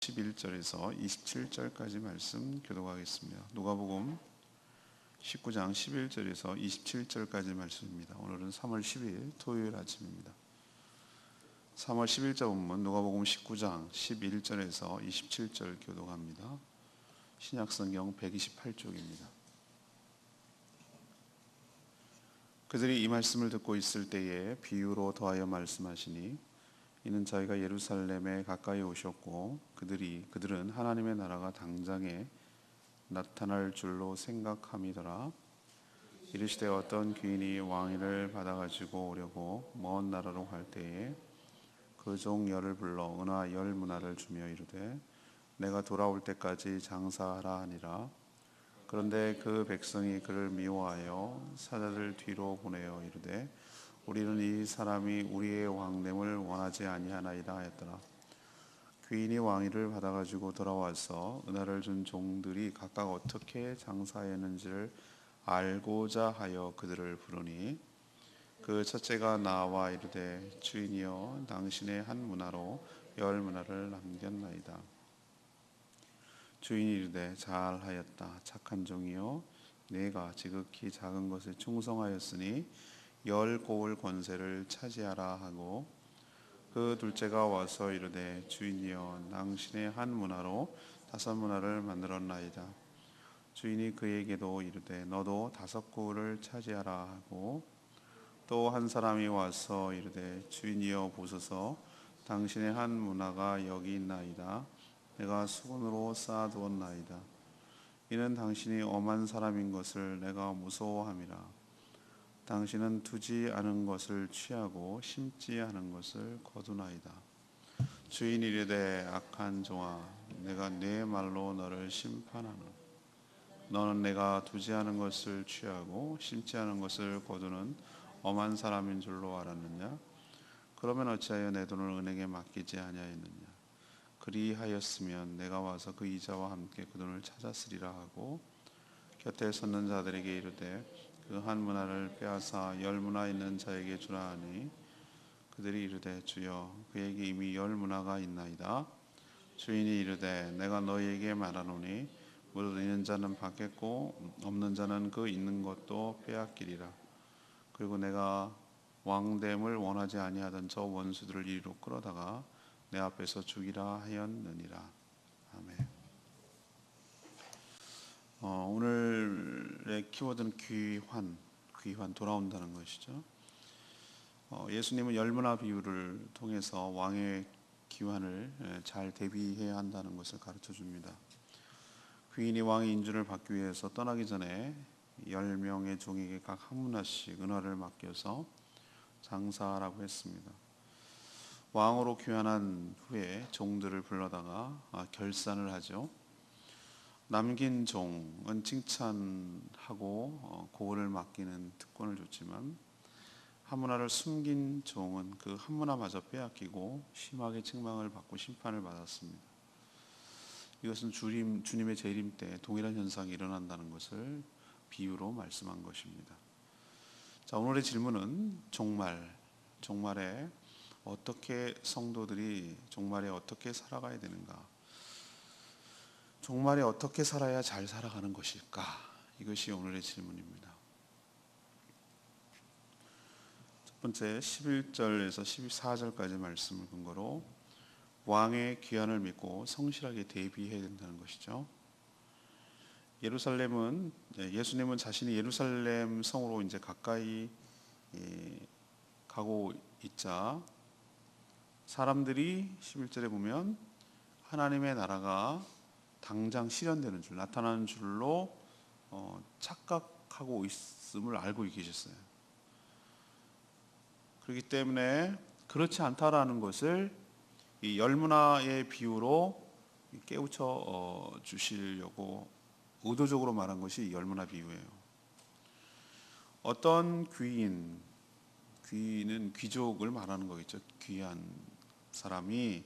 11절에서 27절까지 말씀 교독하겠습니다. 누가복음 19장 11절에서 27절까지 말씀입니다. 오늘은 3월 10일 토요일 아침입니다. 3월 10일자 본문 누가복음 19장 11절에서 27절 교독합니다. 신약성경 128쪽입니다. 그들이 이 말씀을 듣고 있을 때에 비유로 더하여 말씀하시니 이는 저희가 예루살렘에 가까이 오셨고 그들은 하나님의 나라가 당장에 나타날 줄로 생각함이더라. 이르시되 어떤 귀인이 왕위를 받아가지고 오려고 먼 나라로 갈 때에 그 종 열을 불러 은화 10문화를 주며 이르되 내가 돌아올 때까지 장사하라 하니라. 그런데 그 백성이 그를 미워하여 사자들 뒤로 보내어 이르되 우리는 이 사람이 우리의 왕됨을 원하지 아니하나이다 하였더라. 귀인이 왕위를 받아가지고 돌아와서 은화를 준 종들이 각각 어떻게 장사했는지를 알고자 하여 그들을 부르니 그 첫째가 나와 이르되 주인이여 당신의 한 문화로 10문화를 남겼나이다. 주인이 이르되 잘하였다 착한 종이여 내가 지극히 작은 것에 충성하였으니 10고을 권세를 차지하라 하고 그 둘째가 와서 이르되 주인이여 당신의 한 문화로 5문화를 만들었나이다. 주인이 그에게도 이르되 너도 5고을을 차지하라 하고 또 한 사람이 와서 이르되 주인이여 보소서 당신의 한 문화가 여기 있나이다. 내가 수건으로 쌓아두었나이다. 이는 당신이 엄한 사람인 것을 내가 무서워함이라. 당신은 두지 않은 것을 취하고 심지 않은 것을 거두나이다. 주인이 이르되 악한 종아 내가 네 말로 너를 심판하노. 너는 내가 두지 않은 것을 취하고 심지 않은 것을 거두는 엄한 사람인 줄로 알았느냐? 그러면 어찌하여 내 돈을 은행에 맡기지 아니하였느냐? 그리하였으면 내가 와서 그 이자와 함께 그 돈을 찾았으리라 하고 곁에 섰는 자들에게 이르되 그 한 문화를 빼앗아 10문화 있는 자에게 주라 하니 그들이 이르되 주여 그에게 이미 10문화가 있나이다. 주인이 이르되 내가 너희에게 말하노니 무릇 있는 자는 받겠고 없는 자는 그 있는 것도 빼앗기리라. 그리고 내가 왕됨을 원하지 아니하던 저 원수들을 이리로 끌어다가 내 앞에서 죽이라 하였느니라. 아멘. 오늘의 키워드는 귀환 돌아온다는 것이죠. 예수님은 10문화 비유를 통해서 왕의 귀환을 잘 대비해야 한다는 것을 가르쳐 줍니다. 귀인이 왕의 인준을 받기 위해서 떠나기 전에 10명의 종에게 각 한 문화씩 은화를 맡겨서 장사하라고 했습니다. 왕으로 귀환한 후에 종들을 불러다가 결산을 하죠. 남긴 종은 칭찬하고 고을을 맡기는 특권을 줬지만 한 문화를 숨긴 종은 그 한 문화마저 빼앗기고 심하게 책망을 받고 심판을 받았습니다. 이것은 주님의 재림 때 동일한 현상이 일어난다는 것을 비유로 말씀한 것입니다. 자, 오늘의 질문은 종말에 어떻게 성도들이 종말에 어떻게 살아가야 되는가? 종말에 어떻게 살아야 잘 살아가는 것일까? 이것이 오늘의 질문입니다. 첫 번째 11절에서 14절까지 말씀을 근거로 왕의 귀환을 믿고 성실하게 대비해야 된다는 것이죠. 예수님은 자신이 예루살렘 성으로 이제 가까이 가고 있자 사람들이 11절에 보면 하나님의 나라가 당장 실현되는 줄 나타나는 줄로 착각하고 있음을 알고 계셨어요. 그렇기 때문에 그렇지 않다라는 것을 이 10문화의 비유로 깨우쳐 주시려고 의도적으로 말한 것이 10문화 비유예요. 어떤 귀인은 귀족을 말하는 거겠죠. 귀한 사람이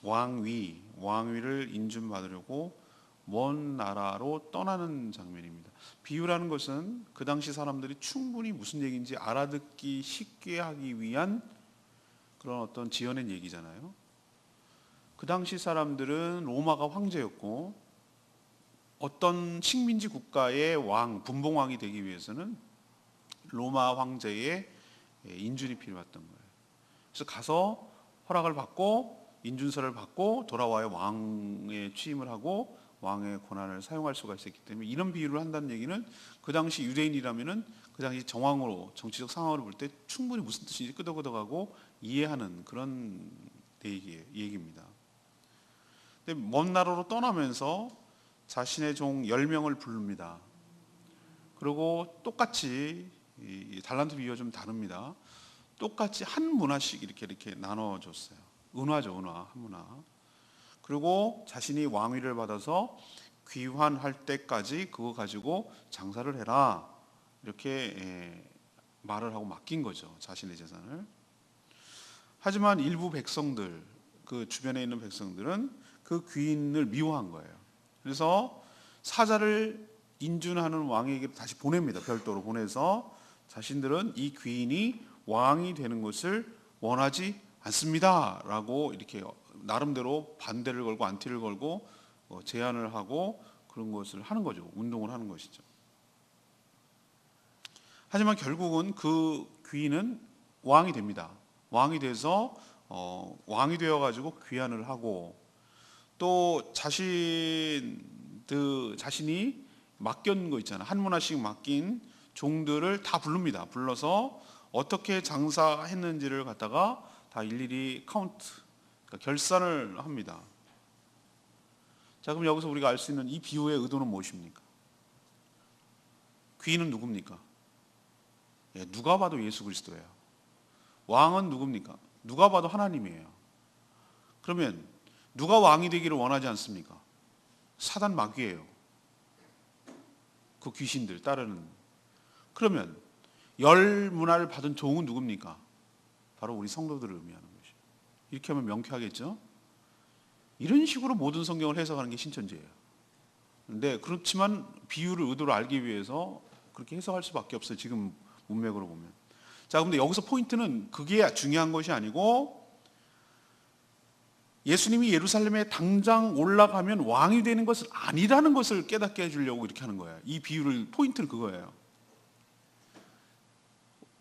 왕위를 인준받으려고 먼 나라로 떠나는 장면입니다. 비유라는 것은 그 당시 사람들이 충분히 무슨 얘기인지 알아듣기 쉽게 하기 위한 그런 어떤 지어낸 얘기잖아요. 그 당시 사람들은 로마가 황제였고 어떤 식민지 국가의 왕, 분봉왕이 되기 위해서는 로마 황제의 인준이 필요했던 거예요. 그래서 가서 허락을 받고 인준서를 받고 돌아와야 왕에 취임을 하고 왕의 권한을 사용할 수가 있었기 때문에 이런 비유를 한다는 얘기는 그 당시 유대인이라면은 그 당시 정황으로 정치적 상황을 볼 때 충분히 무슨 뜻인지 끄덕끄덕하고 이해하는 그런 얘기입니다. 근데 먼 나라로 떠나면서 자신의 종 10명을 부릅니다. 그리고 똑같이 이 달란트 비유가 좀 다릅니다. 똑같이 한 문화씩 이렇게 나눠줬어요. 은화죠, 은화, 한 문화. 그리고 자신이 왕위를 받아서 귀환할 때까지 그거 가지고 장사를 해라 이렇게 말을 하고 맡긴 거죠, 자신의 재산을. 하지만 일부 백성들, 그 주변에 있는 백성들은 그 귀인을 미워한 거예요. 그래서 사자를 인준하는 왕에게 다시 보냅니다. 별도로 보내서 자신들은 이 귀인이 왕이 되는 것을 원하지 않습니다 라고 이렇게 나름대로 반대를 걸고 안티를 걸고 제안을 하고 그런 것을 하는 거죠. 운동을 하는 것이죠. 하지만 결국은 그 귀인은 왕이 됩니다. 왕이 돼서 왕이 되어가지고 귀환을 하고 또 자신이 맡긴 거 있잖아요. 한 문화씩 맡긴 종들을 다 부릅니다. 불러서 어떻게 장사했는지를 갖다가 다 일일이 카운트, 그러니까 결산을 합니다. 자, 그럼 여기서 우리가 알 수 있는 이 비유의 의도는 무엇입니까? 귀인은 누굽니까? 누가 봐도 예수 그리스도예요. 왕은 누굽니까? 누가 봐도 하나님이에요. 그러면 누가 왕이 되기를 원하지 않습니까? 사단 마귀예요. 그 귀신들 따르는. 그러면 열 문화를 받은 종은 누굽니까? 바로 우리 성도들을 의미하는 것이죠. 이렇게 하면 명쾌하겠죠? 이런 식으로 모든 성경을 해석하는 게 신천지예요. 근데 그렇지만 비유를 의도를 알기 위해서 그렇게 해석할 수밖에 없어요. 지금 문맥으로 보면. 자, 근데 여기서 포인트는 그게 중요한 것이 아니고 예수님이 예루살렘에 당장 올라가면 왕이 되는 것은 아니라는 것을 깨닫게 해주려고 이렇게 하는 거예요. 이 비유를 포인트는 그거예요.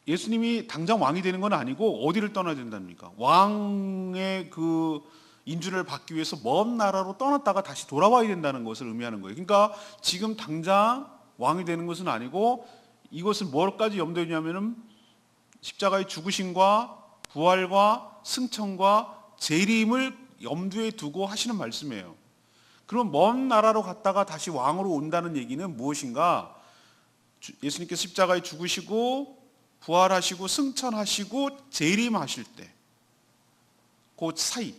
예수님이 당장 왕이 되는 건 아니고 어디를 떠나야 된답니까? 왕의 그 인준을 받기 위해서 먼 나라로 떠났다가 다시 돌아와야 된다는 것을 의미하는 거예요. 그러니까 지금 당장 왕이 되는 것은 아니고 이것을 뭐까지 염두에 두냐면은 십자가의 죽으심과 부활과 승천과 재림을 염두에 두고 하시는 말씀이에요. 그럼 먼 나라로 갔다가 다시 왕으로 온다는 얘기는 무엇인가? 예수님께서 십자가에 죽으시고 부활하시고 승천하시고 재림하실 때 그 사이,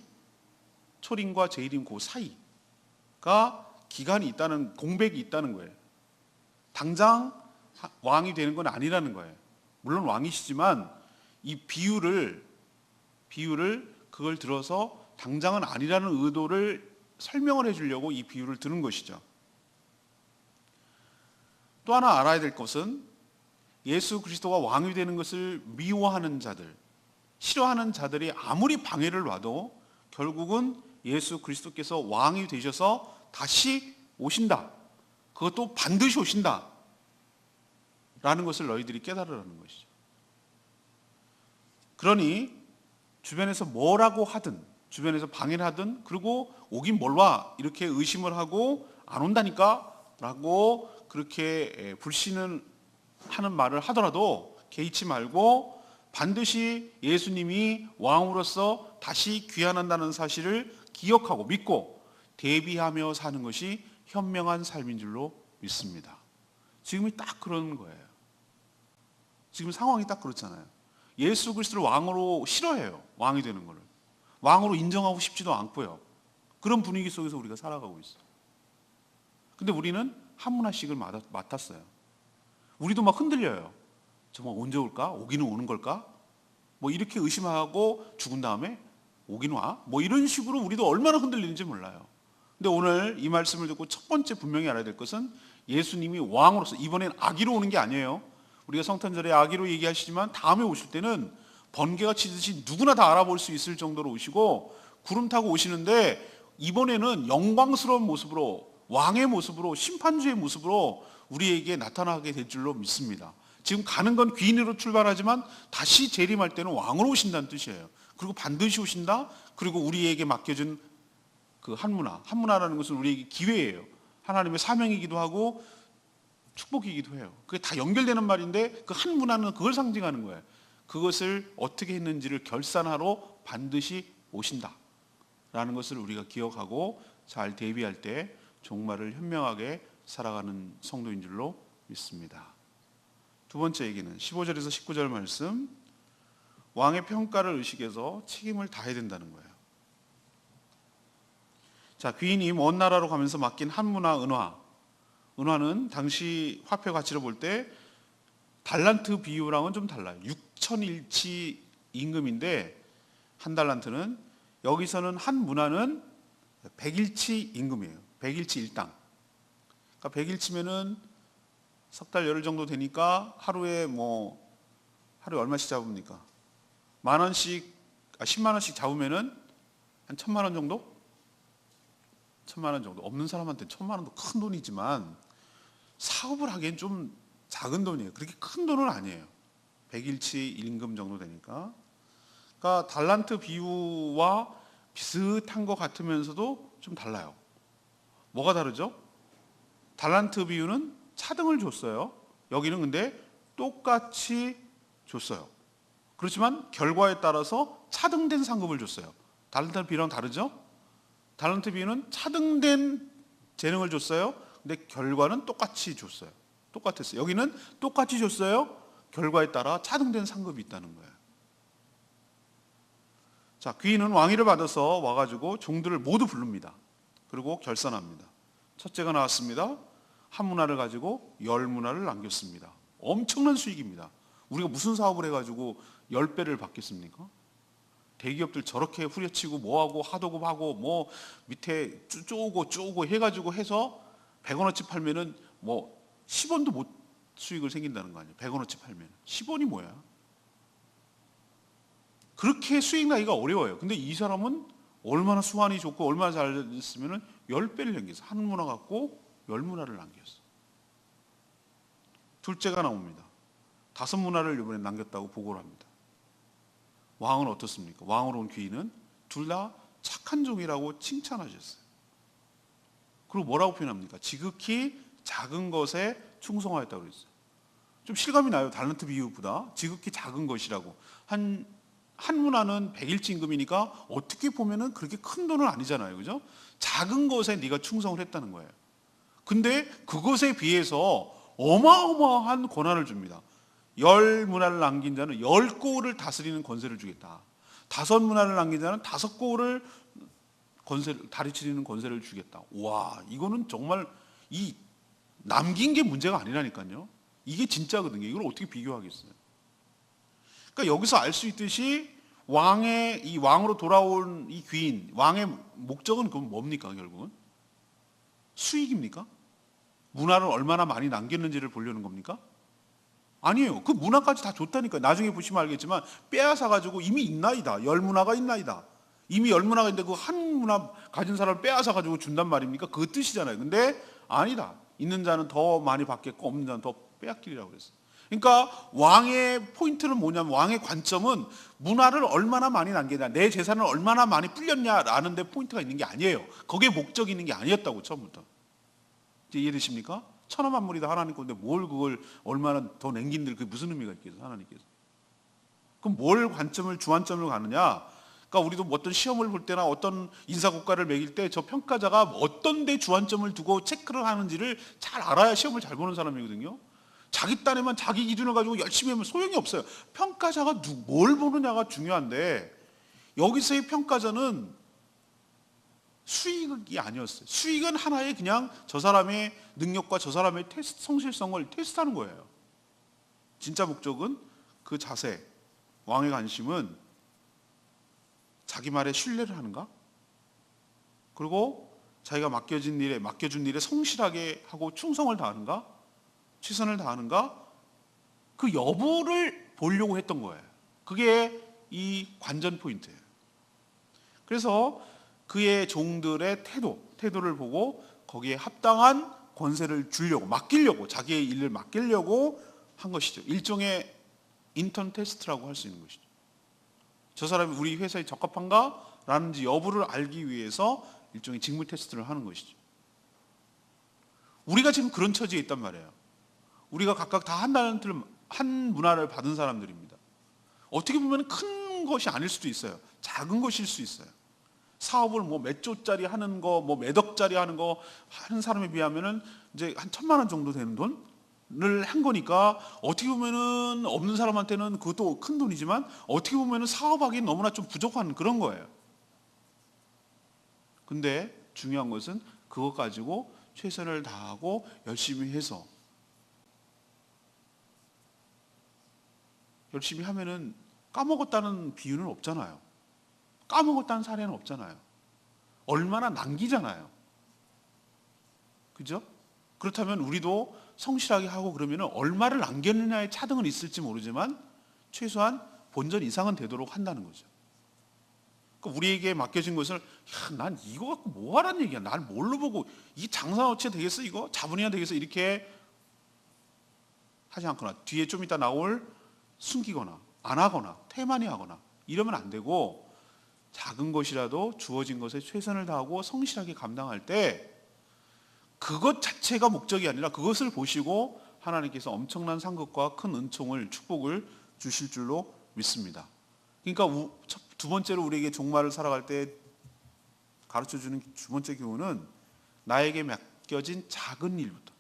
초림과 재림 그 사이가 기간이 있다는, 공백이 있다는 거예요. 당장 왕이 되는 건 아니라는 거예요. 물론 왕이시지만 이 비유를 그걸 들어서 당장은 아니라는 의도를 설명을 해주려고 이 비유를 드는 것이죠. 또 하나 알아야 될 것은 예수 그리스도가 왕이 되는 것을 미워하는 자들, 싫어하는 자들이 아무리 방해를 놔도 결국은 예수 그리스도께서 왕이 되셔서 다시 오신다. 그것도 반드시 오신다. 라는 것을 너희들이 깨달으라는 것이죠. 그러니 주변에서 뭐라고 하든, 주변에서 방해를 하든, 그리고 오긴 뭘 와 이렇게 의심을 하고 안 온다니까 라고 그렇게 불신을 하는 말을 하더라도 개의치 말고 반드시 예수님이 왕으로서 다시 귀환한다는 사실을 기억하고 믿고 대비하며 사는 것이 현명한 삶인 줄로 믿습니다. 지금이 딱 그런 거예요. 지금 상황이 딱 그렇잖아요. 예수 그리스도를 왕으로 싫어해요. 왕이 되는 거를. 왕으로 인정하고 싶지도 않고요. 그런 분위기 속에서 우리가 살아가고 있어요. 근데 우리는 한 문화씩을 맡았어요. 우리도 막 흔들려요. 정말 언제 올까? 오기는 오는 걸까? 뭐 이렇게 의심하고 죽은 다음에 오긴 와? 뭐 이런 식으로 우리도 얼마나 흔들리는지 몰라요. 근데 오늘 이 말씀을 듣고 첫 번째 분명히 알아야 될 것은 예수님이 왕으로서 이번엔 아기로 오는 게 아니에요. 우리가 성탄절에 아기로 얘기하시지만 다음에 오실 때는 번개가 치듯이 누구나 다 알아볼 수 있을 정도로 오시고 구름 타고 오시는데 이번에는 영광스러운 모습으로, 왕의 모습으로, 심판주의 모습으로 우리에게 나타나게 될 줄로 믿습니다. 지금 가는 건 귀인으로 출발하지만 다시 재림할 때는 왕으로 오신다는 뜻이에요. 그리고 반드시 오신다. 그리고 우리에게 맡겨진 그 한문화라는 것은 우리에게 기회예요. 하나님의 사명이기도 하고 축복이기도 해요. 그게 다 연결되는 말인데 그 한문화는 그걸 상징하는 거예요. 그것을 어떻게 했는지를 결산하러 반드시 오신다라는 것을 우리가 기억하고 잘 대비할 때 종말을 현명하게 살아가는 성도인 줄로 믿습니다. 두 번째 얘기는 15절에서 19절 말씀, 왕의 평가를 의식해서 책임을 다해야 된다는 거예요. 자, 귀인이 먼 나라로 가면서 맡긴 한문화, 은화는 당시 화폐 가치로 볼 때 달란트 비율랑은 좀 달라요. 6천일치 임금인데 한 달란트는, 여기서는 한 문화는 100일치 임금이에요. 100일치 일당. 그러니까 100일치면은 석 달 열흘 정도 되니까 하루에 얼마씩 잡습니까? 10만 원씩 잡으면은 한 1,000만 원 정도? 1,000만 원 정도. 없는 사람한테 1,000만 원도 큰 돈이지만 사업을 하기엔 좀 작은 돈이에요. 그렇게 큰 돈은 아니에요. 100일치 임금 정도 되니까. 그러니까 달란트 비유와 비슷한 것 같으면서도 좀 달라요. 뭐가 다르죠? 달란트 비유는 차등을 줬어요. 여기는 근데 똑같이 줬어요. 그렇지만 결과에 따라서 차등된 상급을 줬어요. 달란트 비유랑 다르죠? 달란트 비유는 차등된 재능을 줬어요. 근데 결과는 똑같이 줬어요. 똑같았어요. 여기는 똑같이 줬어요. 결과에 따라 차등된 상급이 있다는 거예요. 자, 귀인은 왕위를 받아서 와가지고 종들을 모두 부릅니다. 그리고 결산합니다. 첫째가 나왔습니다. 한 문화를 가지고 10문화를 남겼습니다. 엄청난 수익입니다. 우리가 무슨 사업을 해가지고 10배를 받겠습니까? 대기업들 저렇게 후려치고 뭐하고 하도급하고 뭐 밑에 쪼고 해가지고 해서 100원어치 팔면은 10원도 못 수익을 생긴다는 거 아니에요. 100원어치 팔면 10원이 뭐야? 그렇게 수익 나기가 어려워요. 근데 이 사람은 얼마나 수완이 좋고 얼마나 잘했으면은 10배를 남겼어. 한 문화 갖고 10문화를 남겼어. 둘째가 나옵니다. 5문화를 이번에 남겼다고 보고를 합니다. 왕은 어떻습니까? 왕으로 온 귀인은 둘 다 착한 종이라고 칭찬하셨어요. 그리고 뭐라고 표현합니까? 지극히 작은 것에 충성하였다고 그랬어요. 좀 실감이 나요. 달란트 비유보다 지극히 작은 것이라고. 한 문화는 100일치 임금이니까 어떻게 보면은 그렇게 큰 돈은 아니잖아요. 그죠? 작은 것에 네가 충성을 했다는 거예요. 근데 그것에 비해서 어마어마한 권한을 줍니다. 10문화를 남긴 자는 10고을을 다스리는 권세를 주겠다. 5문화를 남긴 자는 5고을을 다스리는 권세를 주겠다. 와, 이거는 정말 이 남긴 게 문제가 아니라니까요. 이게 진짜거든요. 이걸 어떻게 비교하겠어요? 그러니까 여기서 알 수 있듯이 이 왕으로 돌아온 이 귀인, 왕의 목적은 그럼 뭡니까, 결국은? 수익입니까? 문화를 얼마나 많이 남겼는지를 보려는 겁니까? 아니에요. 그 문화까지 다 줬다니까요. 나중에 보시면 알겠지만 빼앗아가지고 이미 있나이다. 10문화가 있나이다. 이미 10문화가 있는데 그 한 문화 가진 사람을 빼앗아가지고 준단 말입니까? 그 뜻이잖아요. 근데 아니다. 있는 자는 더 많이 받겠고 없는 자는 더 빼앗기리라고 그랬어요. 그러니까 왕의 포인트는 뭐냐면, 왕의 관점은 문화를 얼마나 많이 남기냐, 내 재산을 얼마나 많이 불렸냐라는 데 포인트가 있는 게 아니에요. 거기에 목적이 있는 게 아니었다고, 처음부터. 이제 이해되십니까? 천하만물이 다 하나님 건데 뭘 그걸 얼마나 더 남긴들, 그게 무슨 의미가 있겠어요, 하나님께서? 그럼 뭘 관점을, 주안점을 가느냐? 그러니까 우리도 어떤 시험을 볼 때나 어떤 인사고과를 매길 때 저 평가자가 어떤 데 주안점을 두고 체크를 하는지를 잘 알아야 시험을 잘 보는 사람이거든요. 자기 딴에만 자기 기준을 가지고 열심히 하면 소용이 없어요. 평가자가 뭘 보느냐가 중요한데, 여기서의 평가자는 수익이 아니었어요. 수익은 하나의 그냥 저 사람의 능력과 저 사람의 성실성을 테스트하는 거예요. 진짜 목적은 그 자세, 왕의 관심은 자기 말에 신뢰를 하는가? 그리고 자기가 맡겨준 일에 성실하게 하고 충성을 다하는가? 최선을 다하는가? 그 여부를 보려고 했던 거예요. 그게 이 관전 포인트예요. 그래서 그의 종들의 태도를 보고 거기에 합당한 권세를 주려고, 맡기려고, 자기의 일을 맡기려고 한 것이죠. 일종의 인턴 테스트라고 할 수 있는 것이죠. 저 사람이 우리 회사에 적합한가? 라는지 여부를 알기 위해서 일종의 직무 테스트를 하는 것이죠. 우리가 지금 그런 처지에 있단 말이에요. 우리가 각각 다 한 달란트를, 한 문화를 받은 사람들입니다. 어떻게 보면 큰 것이 아닐 수도 있어요. 작은 것일 수 있어요. 사업을 뭐 몇 조짜리 하는 거, 뭐 몇 억짜리 하는 거 하는 사람에 비하면은 이제 한 1,000만 원 정도 되는 돈을 한 거니까 어떻게 보면은 없는 사람한테는 그것도 큰 돈이지만 어떻게 보면은 사업하기엔 너무나 좀 부족한 그런 거예요. 근데 중요한 것은 그것 가지고 최선을 다하고 열심히 해서 열심히 하면은 까먹었다는 비유는 없잖아요. 까먹었다는 사례는 없잖아요. 얼마나 남기잖아요. 그죠? 그렇다면 우리도 성실하게 하고 그러면 얼마를 남겼느냐의 차등은 있을지 모르지만 최소한 본전 이상은 되도록 한다는 거죠. 그러니까 우리에게 맡겨진 것을 난 이거 갖고 뭐 하라는 얘기야. 날 뭘로 보고 이 장사 어찌 되겠어 이거? 자본이야 되겠어? 이렇게 하지 않거나 뒤에 좀 이따 나올 숨기거나 안 하거나 태만히 하거나 이러면 안 되고 작은 것이라도 주어진 것에 최선을 다하고 성실하게 감당할 때 그것 자체가 목적이 아니라 그것을 보시고 하나님께서 엄청난 상급과 큰 은총을 축복을 주실 줄로 믿습니다. 그러니까 두 번째로 우리에게 종말을 살아갈 때 가르쳐주는 두 번째 교훈은 나에게 맡겨진 작은 일부터,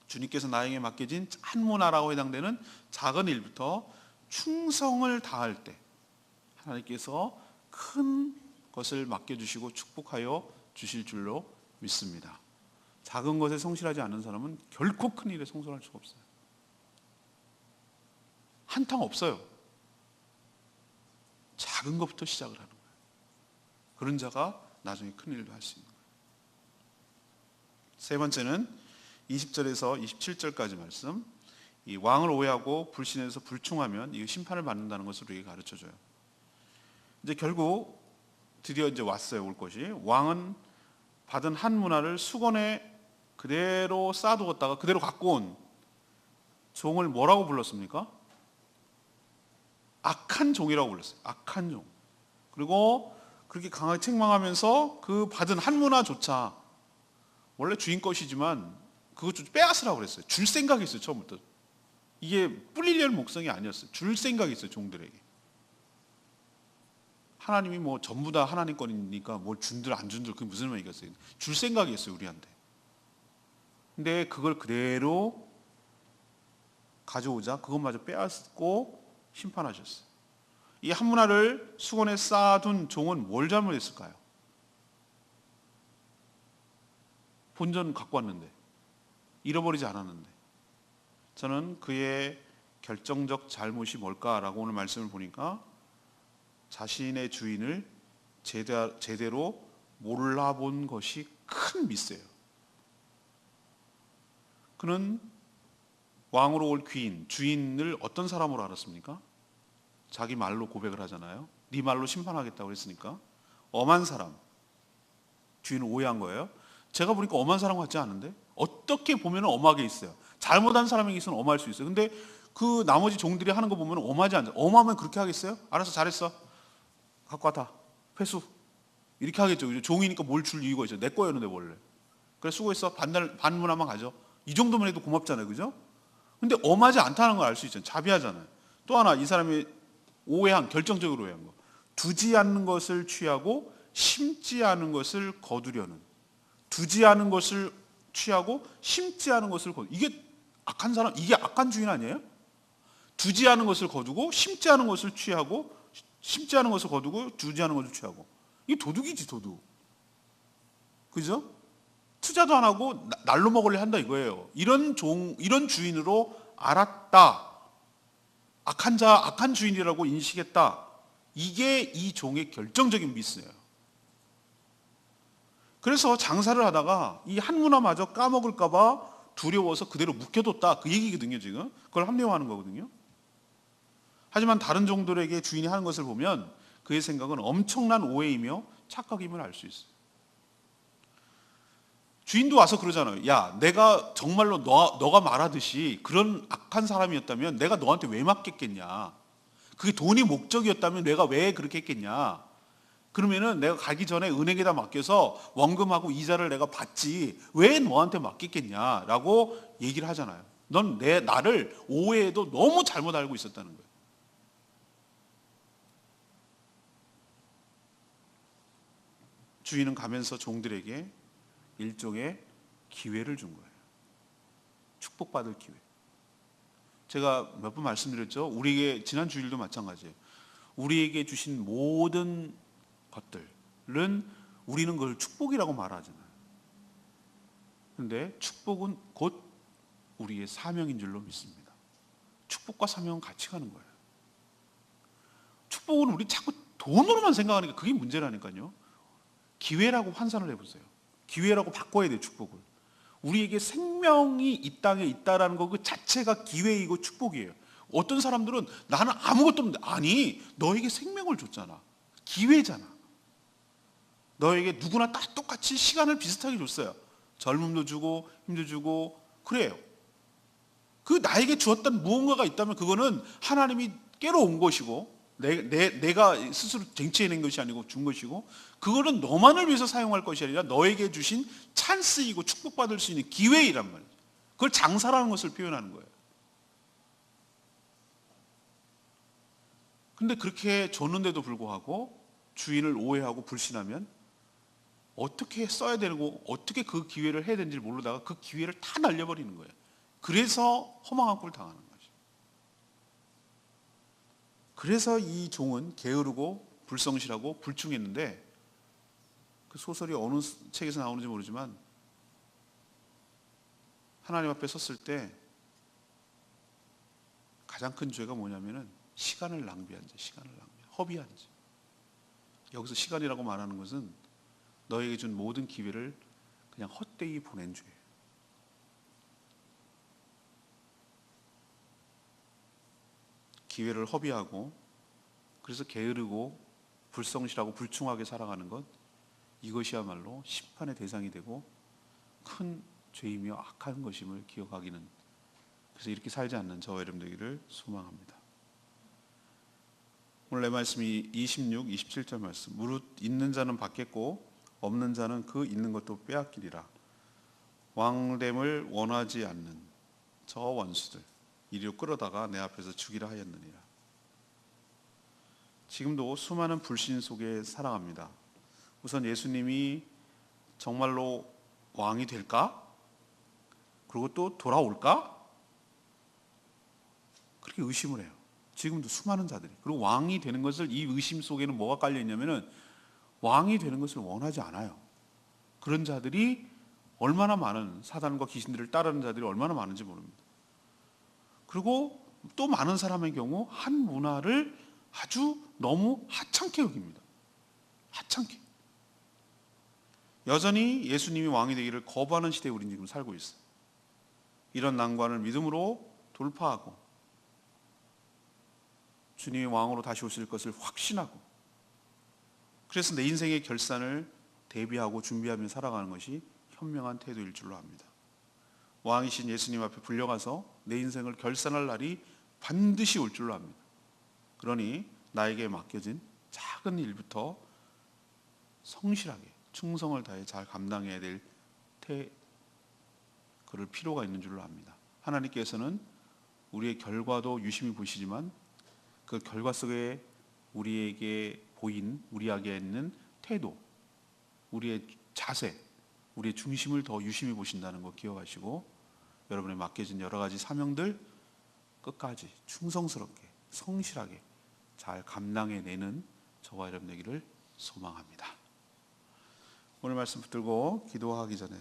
주님께서 나에게 맡겨진 한 문화라고 해당되는 작은 일부터 충성을 다할 때 하나님께서 큰 것을 맡겨주시고 축복하여 주실 줄로 믿습니다. 작은 것에 성실하지 않는 사람은 결코 큰 일에 성실할 수가 없어요. 한탕 없어요. 작은 것부터 시작을 하는 거예요. 그런 자가 나중에 큰 일도 할 수 있는 거예요. 세 번째는 20절에서 27절까지 말씀, 이 왕을 오해하고 불신해서 불충하면 이 심판을 받는다는 것을 우리에게 가르쳐줘요. 이제 결국 드디어 이제 왔어요. 올 것이. 왕은 받은 한 문화를 수건에 그대로 쌓아두었다가 그대로 갖고 온 종을 뭐라고 불렀습니까? 악한 종이라고 불렀어요. 악한 종. 그리고 그렇게 강하게 책망하면서 그 받은 한 문화조차 원래 주인 것이지만 그것조차 빼앗으라고 그랬어요. 줄 생각이 있어요. 처음부터. 이게 뿌리려는 목성이 아니었어요. 줄 생각이 있어요. 종들에게. 하나님이 뭐 전부 다 하나님 거니까 뭘 준들 안 준들 그게 무슨 말이겠어요. 줄 생각이 있어요. 우리한테. 근데 그걸 그대로 가져오자 그것마저 빼앗고 심판하셨어요. 이 한 문화를 수건에 쌓아둔 종은 뭘 잘못했을까요? 본전 갖고 왔는데 잃어버리지 않았는데 저는 그의 결정적 잘못이 뭘까라고 오늘 말씀을 보니까 자신의 주인을 제대로 몰라본 것이 큰 미스예요. 그는 왕으로 올 귀인, 주인을 어떤 사람으로 알았습니까? 자기 말로 고백을 하잖아요. 네 말로 심판하겠다고 했으니까 엄한 사람, 주인을 오해한 거예요. 제가 보니까 엄한 사람 같지 않은데 어떻게 보면 엄하게 있어요. 잘못한 사람에게 있어는 엄할 수 있어요. 근데 그 나머지 종들이 하는 거 보면 엄하지 않아요. 엄하면 그렇게 하겠어요? 알았어, 잘했어. 갖고 왔다. 회수. 이렇게 하겠죠. 종이니까 뭘 줄 이유가 있어요. 내 거였는데 원래. 그래 수고했어. 반 문화만 가져. 이 정도만 해도 고맙잖아요. 그죠? 근데 엄하지 않다는 걸 알 수 있잖아요. 자비하잖아요. 또 하나 이 사람이 결정적으로 오해한 거. 두지 않는 것을 취하고 심지 않은 것을 거두려는. 두지 않은 것을 취하고 심지 않은 것을 거두. 이게 악한 사람, 이게 악한 주인 아니에요? 두지 않은 것을 거두고 심지 않은 것을 취하고 심지 않은 것을 거두고 두지 않은 것을 취하고. 이게 도둑이지 도둑. 그죠? 투자도 안 하고 날로 먹으려 한다 이거예요. 이런 주인으로 알았다. 악한 주인이라고 인식했다. 이게 이 종의 결정적인 미스예요. 그래서 장사를 하다가 이 한 문화마저 까먹을까봐 두려워서 그대로 묵혀뒀다. 그 얘기거든요, 지금. 그걸 합리화하는 거거든요. 하지만 다른 종들에게 주인이 하는 것을 보면 그의 생각은 엄청난 오해이며 착각임을 알 수 있어요. 주인도 와서 그러잖아요. 야, 내가 정말로 너가 말하듯이 그런 악한 사람이었다면 내가 너한테 왜 맡겼겠냐. 그게 돈이 목적이었다면 내가 왜 그렇게 했겠냐. 그러면은 내가 가기 전에 은행에다 맡겨서 원금하고 이자를 내가 받지 왜 너한테 맡겼겠냐라고 얘기를 하잖아요. 넌 나를 오해해도 너무 잘못 알고 있었다는 거예요. 주인은 가면서 종들에게 일종의 기회를 준 거예요. 축복받을 기회. 제가 몇 번 말씀드렸죠. 우리에게 지난 주일도 마찬가지예요. 우리에게 주신 모든 것들은 우리는 그걸 축복이라고 말하잖아요. 그런데 축복은 곧 우리의 사명인 줄로 믿습니다. 축복과 사명은 같이 가는 거예요. 축복은 우리 자꾸 돈으로만 생각하니까 그게 문제라니까요. 기회라고 환산을 해보세요. 기회라고 바꿔야 돼요, 축복을. 우리에게 생명이 이 땅에 있다라는 거 그 자체가 기회이고 축복이에요. 어떤 사람들은 나는 아무것도 없는데, 아니 너에게 생명을 줬잖아. 기회잖아. 너에게 누구나 다 똑같이 시간을 비슷하게 줬어요. 젊음도 주고 힘도 주고 그래요. 그 나에게 주었던 무언가가 있다면 그거는 하나님이 깨러온 것이고 내가 스스로 쟁취해낸 것이 아니고 준 것이고, 그거는 너만을 위해서 사용할 것이 아니라 너에게 주신 찬스이고 축복받을 수 있는 기회이란 말이에요. 그걸 장사라는 것을 표현하는 거예요. 근데 그렇게 줬는데도 불구하고 주인을 오해하고 불신하면 어떻게 써야 되고 어떻게 그 기회를 해야 되는지 모르다가 그 기회를 다 날려버리는 거예요. 그래서 허망한 꼴을 당하는 거죠. 그래서 이 종은 게으르고 불성실하고 불충했는데, 그 소설이 어느 책에서 나오는지 모르지만 하나님 앞에 섰을 때 가장 큰 죄가 뭐냐면은 시간을 낭비한 죄, 허비한 죄. 여기서 시간이라고 말하는 것은 너에게 준 모든 기회를 그냥 헛되이 보낸 죄예요. 기회를 허비하고 그래서 게으르고 불성실하고 불충하게 살아가는 것, 이것이야말로 심판의 대상이 되고 큰 죄이며 악한 것임을 기억하기는, 그래서 이렇게 살지 않는 저와 여러분 되기를 소망합니다. 오늘 내 말씀이 26, 27절 말씀. 무릇 있는 자는 받겠고 없는 자는 그 있는 것도 빼앗기리라. 왕됨을 원하지 않는 저 원수들 이리로 끌어다가 내 앞에서 죽이라 하였느니라. 지금도 수많은 불신 속에 살아갑니다. 우선 예수님이 정말로 왕이 될까? 그리고 또 돌아올까? 그렇게 의심을 해요. 지금도 수많은 자들이. 그리고 왕이 되는 것을, 이 의심 속에는 뭐가 깔려 있냐면은 왕이 되는 것을 원하지 않아요. 그런 자들이 얼마나 많은, 사단과 귀신들을 따르는 자들이 얼마나 많은지 모릅니다. 그리고 또 많은 사람의 경우 한 문화를 아주 너무 하찮게 여깁니다. 하찮게. 여전히 예수님이 왕이 되기를 거부하는 시대에 우리는 지금 살고 있어요. 이런 난관을 믿음으로 돌파하고 주님이 왕으로 다시 오실 것을 확신하고, 그래서 내 인생의 결산을 대비하고 준비하며 살아가는 것이 현명한 태도일 줄로 압니다. 왕이신 예수님 앞에 불려가서 내 인생을 결산할 날이 반드시 올 줄로 압니다. 그러니 나에게 맡겨진 작은 일부터 성실하게 충성을 다해 잘 감당해야 될 그럴 필요가 있는 줄로 압니다. 하나님께서는 우리의 결과도 유심히 보시지만 그 결과 속에 우리에게 보인, 우리에게 있는 태도, 우리의 자세, 우리의 중심을 더 유심히 보신다는 거 기억하시고, 여러분의 맡겨진 여러 가지 사명들 끝까지 충성스럽게 성실하게 잘 감당해내는 저와 여러분 되기를 소망합니다. 오늘 말씀 붙들고 기도하기 전에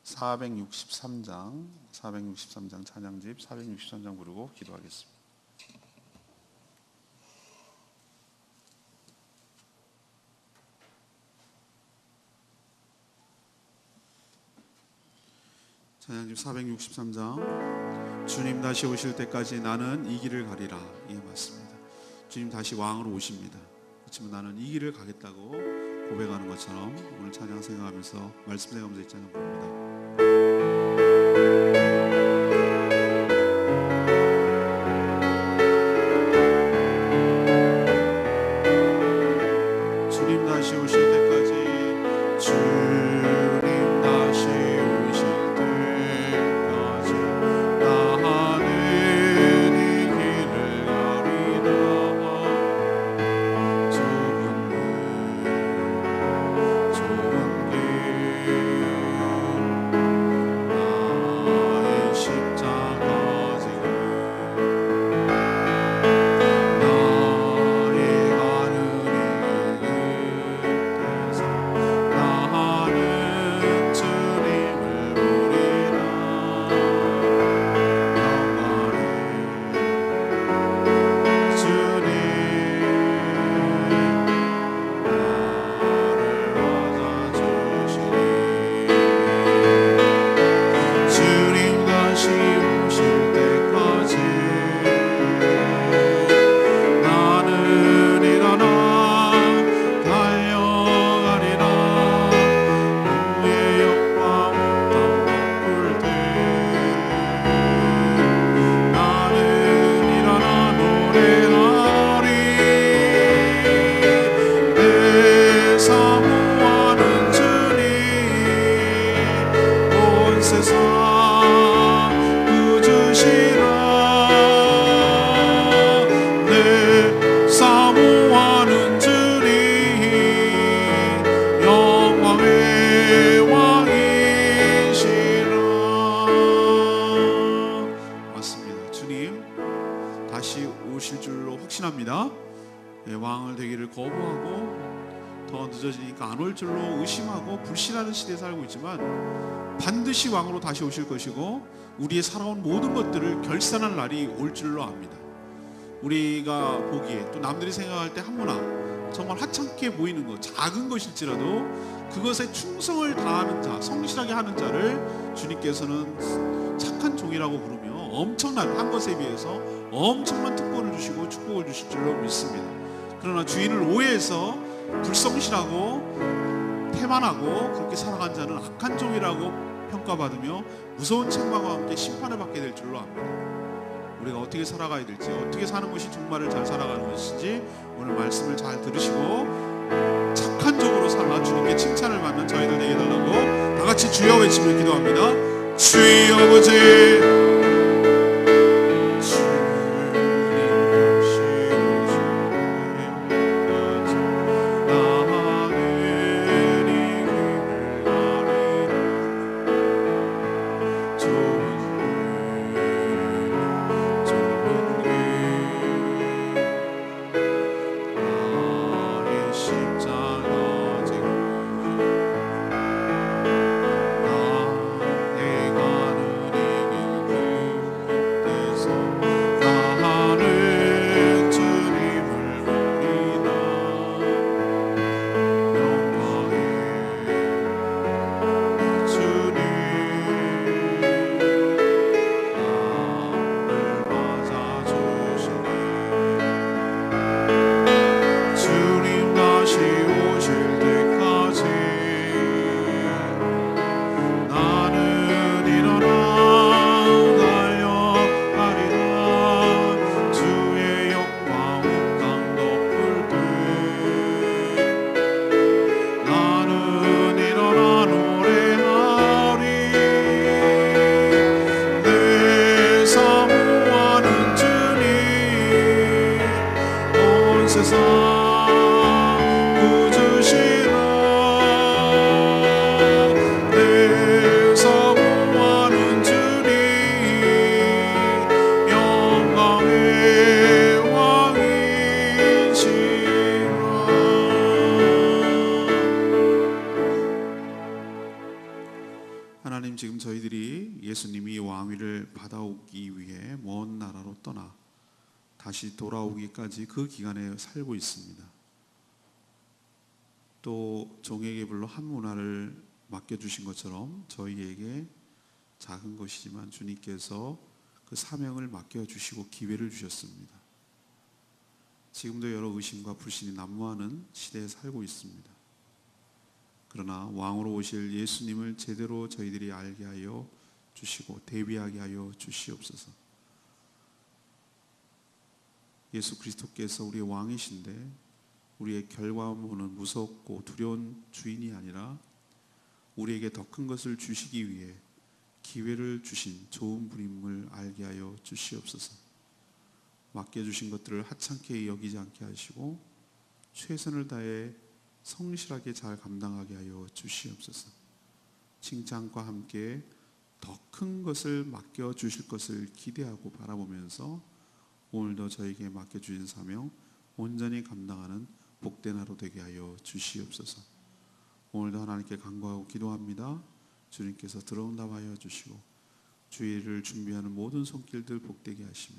463장 찬양집 463장 부르고 기도하겠습니다. 찬양집 463장. 주님 다시 오실 때까지 나는 이 길을 가리라. 이게 맞습니다. 주님 다시 왕으로 오십니다. 그렇지만 나는 이 길을 가겠다고 고백하는 것처럼 오늘 찬양 생각하면서 말씀 생각하면서 이 찬양 부릅니다. 주님 다시 오실 때까지 주님 다시 오실 때까지 나는 이 길을 가리라. 좋은 길 나의 십자가 지금 나의 가는 이 끝에서 나는 주님을 보리라. 영원히 주님 나를 맞아주시니 주님 다시 오실 때까지 나는 일어나 달려가리라. 주의 영광 땅 덮을 때 나는 일어나 노래하리. 내 사모하는 주님 온 세상 구주시라. 내 사모하는 주님 영광의 왕이시라. 맞습니다. 주님 다시 오실 줄로 확신합니다. 왕을 되기를 거부하고 더 늦어지니까 안 올 줄로 의심하고 불신하는 시대에 살고 있지만 반드시 왕으로 다시 오실 것이고 우리의 살아온 모든 것들을 결산할 날이 올 줄로 압니다. 우리가 보기에 또 남들이 생각할 때 한무나 정말 하찮게 보이는 것, 작은 것일지라도 그것에 충성을 다하는 자, 성실하게 하는 자를 주님께서는 착한 종이라고 부르며 엄청난 한 것에 비해서 엄청난 특권을 주시고 축복을 주실 줄로 믿습니다. 그러나 주인을 오해해서 불성실하고 태만하고 그렇게 살아간 자는 악한 종이라고 평가받으며 무서운 책망과 함께 심판을 받게 될 줄로 압니다. 우리가 어떻게 살아가야 될지, 어떻게 사는 것이 정말을 잘 살아가는 것인지 오늘 말씀을 잘 들으시고 착한 종으로 살아 주님께 칭찬을 받는 저희들 되게 해달라고 다 같이 주여 외치며 기도합니다. 주여 아버지 하나님, 지금 저희들이 예수님이 왕위를 받아오기 위해 먼 나라로 떠나 다시 돌아오기까지 그 기간에 살고 있습니다. 또 종에게 불러 한 문화를 맡겨주신 것처럼 저희에게 작은 것이지만 주님께서 그 사명을 맡겨주시고 기회를 주셨습니다. 지금도 여러 의심과 불신이 난무하는 시대에 살고 있습니다. 그러나 왕으로 오실 예수님을 제대로 저희들이 알게 하여 주시고 대비하게 하여 주시옵소서. 예수 그리스도께서 우리의 왕이신데 우리의 결과물은 무섭고 두려운 주인이 아니라 우리에게 더 큰 것을 주시기 위해 기회를 주신 좋은 분임을 알게 하여 주시옵소서. 맡겨주신 것들을 하찮게 여기지 않게 하시고 최선을 다해 성실하게 잘 감당하게 하여 주시옵소서. 칭찬과 함께 더 큰 것을 맡겨주실 것을 기대하고 바라보면서 오늘도 저에게 맡겨주신 사명 온전히 감당하는 복된 하루 되게 하여 주시옵소서. 오늘도 하나님께 간구하고 기도합니다. 주님께서 들어응답하여 주시고 주일을 준비하는 모든 손길들 복되게 하시며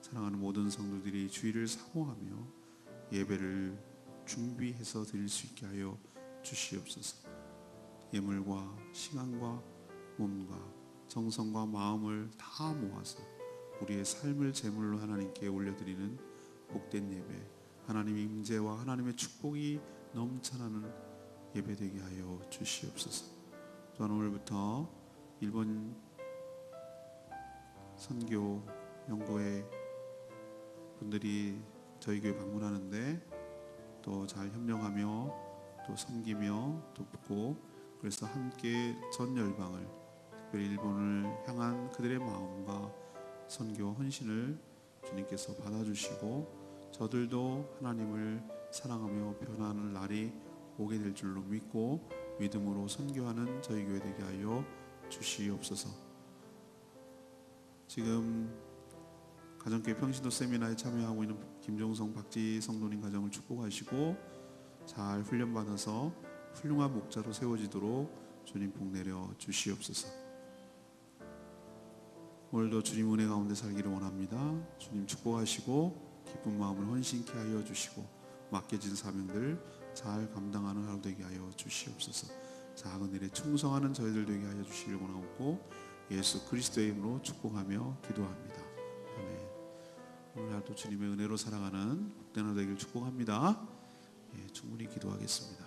사랑하는 모든 성도들이 주일을 사모하며 예배를 준비해서 드릴 수 있게 하여 주시옵소서. 예물과 시간과 몸과 정성과 마음을 다 모아서 우리의 삶을 제물로 하나님께 올려드리는 복된 예배, 하나님의 임재와 하나님의 축복이 넘쳐나는 예배 되게 하여 주시옵소서. 또한 오늘부터 일본 선교 연구회 분들이 저희 교회 방문하는데 또 잘 협력하며 또 섬기며 돕고 그래서 함께 전 열방을 특별히 일본을 향한 그들의 마음과 선교 헌신을 주님께서 받아주시고 저들도 하나님을 사랑하며 변화하는 날이 오게 될 줄로 믿고 믿음으로 선교하는 저희 교회 되게 하여 주시옵소서. 지금 가정교회 평신도 세미나에 참여하고 있는 김종성 박지 성도님 가정을 축복하시고 잘 훈련받아서 훌륭한 목자로 세워지도록 주님 복 내려 주시옵소서. 오늘도 주님 은혜 가운데 살기를 원합니다. 주님 축복하시고 기쁜 마음을 헌신케 하여 주시고 맡겨진 사명들 잘 감당하는 하루 되게 하여 주시옵소서. 작은 일에 충성하는 저희들 되게 하여 주시기를 원하고 예수 그리스도의 이름으로 축복하며 기도합니다. 아멘. 오늘날도 주님의 은혜로 살아가는 복된 하루 되기를 축복합니다. 충분히 기도하겠습니다.